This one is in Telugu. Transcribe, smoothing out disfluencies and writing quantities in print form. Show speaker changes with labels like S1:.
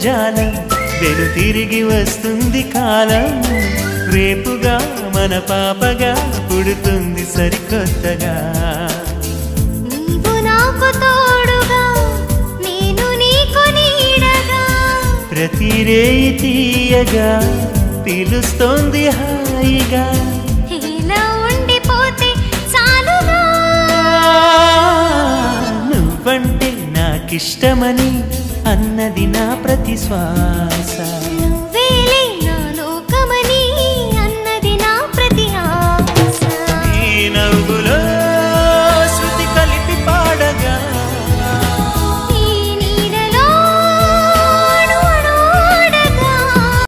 S1: జాలం వెను తిరిగి వస్తుంది కాలం రేపుగా మన పాపగా పుడుతుంది సరికొత్తగా
S2: నీవు నాకు తోడుగా నేను నీకు నీడగా
S1: ప్రతి రేయి తీయగా పిలుస్తోంది హాయిగా
S2: ఇలా ఉండిపోతే చాలుగా
S1: నువ్వంటే నాకిష్టమని అన్నది నా ప్రతి శ్వాస